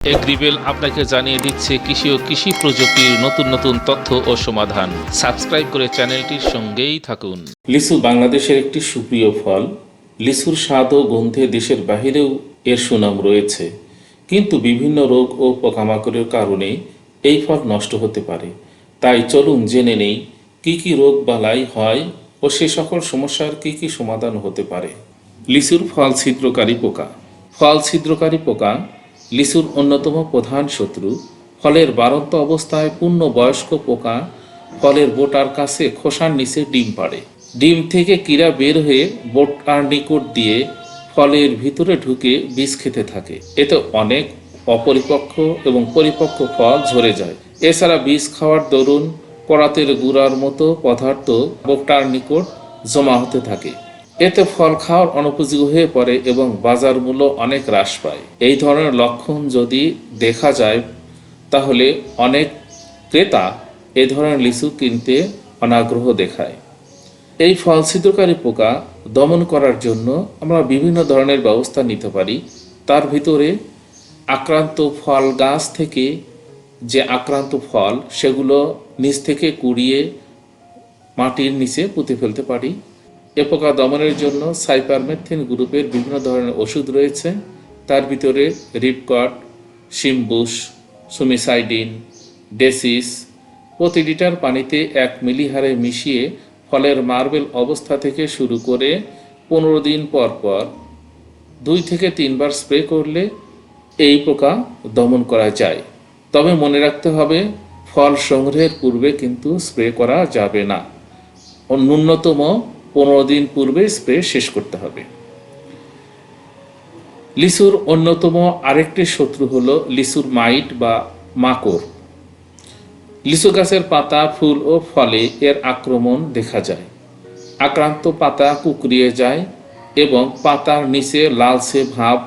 এগ্রিবেল আপনাকে জানিয়ে দিচ্ছে কৃষি ও কৃষি প্রযুক্তির নতুন নতুন তথ্য ও সমাধান। সাবস্ক্রাইব করে চ্যানেলটির সঙ্গেই থাকুন। লিচু বাংলাদেশের একটি সুপ্রিয় ফল। লিচুর স্বাদ ও গন্ধে দেশের বাহিরেও এর সুনাম রয়েছে, কিন্তু বিভিন্ন রোগ ও পোকামাকড়ের কারণে এই ফল নষ্ট হতে পারে। তাই চলুন জেনে নেই কী কী রোগ বালাই হয় ও সে সকল সমস্যার কী কী সমাধান হতে পারে। লিচুর ফল ছিদ্রকারী পোকা। ফল ছিদ্রকারী পোকা লিচুর অন্যতম প্রধান শত্রু। ফলের বাড়ন্ত অবস্থায় পূর্ণবয়স্ক পোকা ফলের বোটার কাছে খোসার নিচে ডিম পাড়ে। ডিম থেকে কীরা বের হয়ে বোটার নিকট দিয়ে ফলের ভিতরে ঢুকে বীজ খেতে থাকে। এতে অনেক অপরিপক্ক এবং পরিপক্ক ফল ঝরে যায়। এছাড়া বীজ খাওয়ার দরুন করাতের গুঁড়ার মতো পদার্থ বোটার নিকট জমা হতে থাকে। এতে ফল খাওয়ার অনুপযোগী হয়ে পড়ে এবং বাজার মূল্য অনেক হ্রাস পায়। এই ধরনের লক্ষণ যদি দেখা যায় তাহলে অনেক ক্রেতা এই ধরনের লিচু কিনতে অনাগ্রহ দেখায়। এই ফল ছিদ্রকারী পোকা দমন করার জন্য আমরা বিভিন্ন ধরনের ব্যবস্থা নিতে পারি। তার ভিতরে আক্রান্ত ফল গাছ থেকে যে আক্রান্ত ফল সেগুলো নিচ থেকে কুড়িয়ে মাটির নিচে পুঁতে ফেলতে পারি। এ পোকা দমনের জন্য সাইপারমেথ্রিন গ্রুপের বিভিন্ন ধরনের ওষুধ রয়েছে। তার ভিতরে রিপকট, সিমবুশ, সুমিসাইডিন, ডেসিস প্রতি লিটার পানিতে 1 মিলি হারে মিশিয়ে ফলের মার্বেল অবস্থা থেকে শুরু করে 15 দিন পর পর 2 থেকে 3 বার স্প্রে করলে এই পোকা দমন করা যায়। তবে মনে রাখতে হবে, ফল সংগ্রহের পূর্বে কিন্তু স্প্রে করা যাবে না। ন্যূনতম 15 দিন পূর্বে স্প্রে শেষ করতে হবে। লিচুর অন্যতম আরেকটি শত্রু হলো লিচুর মাইট বা মাকড়। লিচু গাছের পাতা, ফুল ও ফলে এর আক্রমণ দেখা যায়। আক্রান্ত পাতা কুঁকড়িয়ে যায় এবং পাতার নিচে লালচে ভাব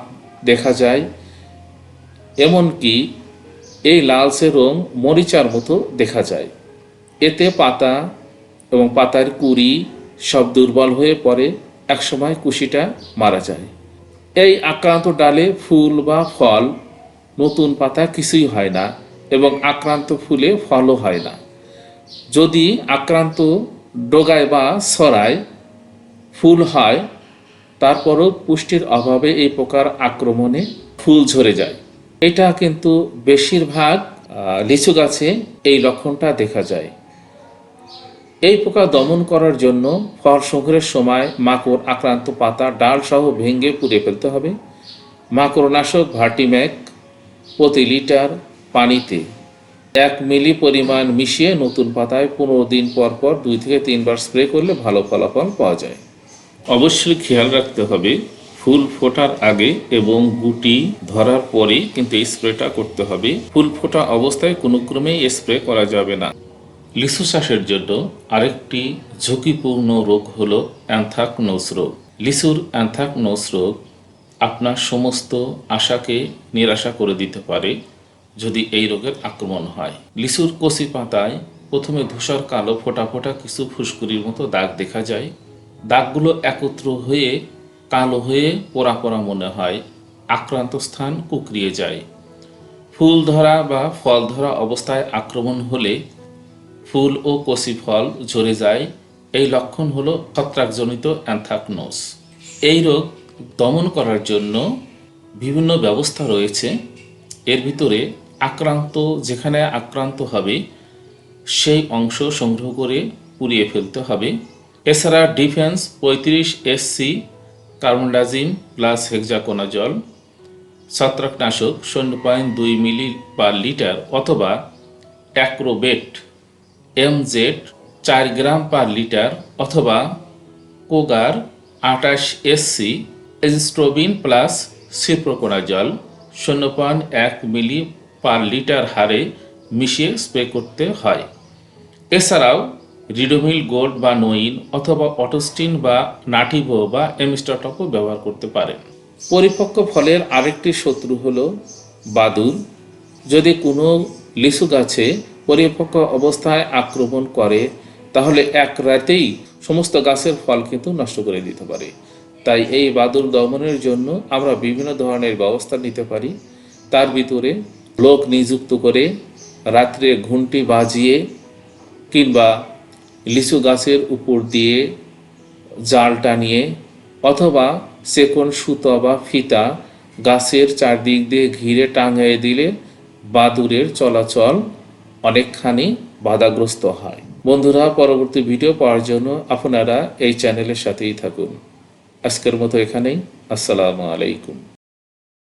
দেখা যায়। এমনকি এই লালচে রং মরিচার মতো দেখা যায়। এতে পাতা এবং পাতার কুঁড়ি সব দুর্বল হয়ে পড়ে, একসময় কুশিটা মারা যায়। এই আক্রান্ত ডালে ফুল বা ফল, নতুন পাতা কিছুই হয় না এবং আক্রান্ত ফুলে ফলও হয় না। যদি আক্রান্ত ডগায় বা ছড়ায় ফুল হয়, তারপরও পুষ্টির অভাবে এই পোকার আক্রমণে ফুল ঝরে যায়। এটা কিন্তু বেশিরভাগ লিচু গাছে এই লক্ষণটা দেখা যায়। এই পোকা দমন করার জন্য ফল সংগ্রহের সময় মাকড় আক্রান্ত পাতা ডাল সহ ভেঙে পুড়ে ফেলতে হবে। মাকড়নাশক ভার্টিম্যাক প্রতি লিটার পানিতে 1 মিলি পরিমাণ মিশিয়ে নতুন পাতায় 15 দিন পর পর 2 থেকে 3 বার স্প্রে করলে ভালো ফলাফল পাওয়া যায়। অবশ্যই খেয়াল রাখতে হবে, ফুল ফোটার আগে এবং গুটি ধরার পরে কিন্তু স্প্রেটা করতে হবে। ফুল ফোটা অবস্থায় কোনো ক্রমেই স্প্রে করা যাবে না। লিচু চাষের জন্য আরেকটি ঝুঁকিপূর্ণ রোগ হলো অ্যানথ্রাকনোজ রোগ। লিচুর অ্যানথ্রাকনোজ রোগ আপনার সমস্ত আশাকে নিরাশা করে দিতে পারে যদি এই রোগের আক্রমণ হয়। লিচুর কচি পাতায় প্রথমে ধূসর কালো ফোটা ফোটা কিছু ফুসকুড়ির মতো দাগ দেখা যায়। দাগগুলো একত্র হয়ে কালো হয়ে পোড়া পোড়া মনে হয়। আক্রান্ত স্থান কুঁকড়িয়ে যায়। ফুল ধরা বা ফল ধরা অবস্থায় আক্রমণ হলে ফুল ও কচি ফল ঝরে যায়। এই লক্ষণ হলো ছত্রাকজনিত অ্যানথ্রাকনোজ। এই রোগ দমন করার জন্য বিভিন্ন ব্যবস্থা রয়েছে। এর ভিতরে যেখানে আক্রান্ত হবে সেই অংশ সংগ্রহ করে পুড়িয়ে ফেলতে হবে। এছাড়া defence 35 SC carbendazim plus hexaconazole ছত্রাকনাশক 0.2 মিলি পার লিটার অথবা অ্যাক্রোবেট MZ 4 গ্রাম পার লিটার অথবা কোগার 28 SC এজিস্ট্রোবিন প্লাস সিপ্রোকোনাজল 0.1 মিলি পার লিটার হারে মিশিয়ে স্প্রে করতে হয়। এছাড়াও রিডোমিল গোল্ড বা নোইন অথবা অটোস্টিন বা নাটিভো বা এমিস্টাটপও ব্যবহার করতে পারেন। পরিপক্ক ফলের আরেকটি শত্রু হলো বাদুড়। যদি কোনো লিচু গাছে পরিপক্ক অবস্থায় আক্রমণ করে তাহলে এক রাতেই সমস্ত গাছের ফল কিন্তু নষ্ট করে দিতে পারে। তাই এই বাদুড় দমনের জন্য আমরা বিভিন্ন ধরনের ব্যবস্থা নিতে পারি। তার ভিতরে লোক নিযুক্ত করে রাত্রে ঘুঁটি বাজিয়ে কিংবা লিচু গাছের উপর দিয়ে জাল টানিয়ে অথবা সেকন সুতো বা ফিতা গাছের চারদিক দিয়ে ঘিরে টাঙিয়ে দিলে বাদুড়ের চলাচল অনেকখানি বাধাগ্রস্ত হয়। বন্ধুরা, পরবর্তী ভিডিও পাওয়ার জন্য আপনারা এই চ্যানেলের সাথেই থাকুন। আজকের মতো এখানেই। আসসালামু আলাইকুম।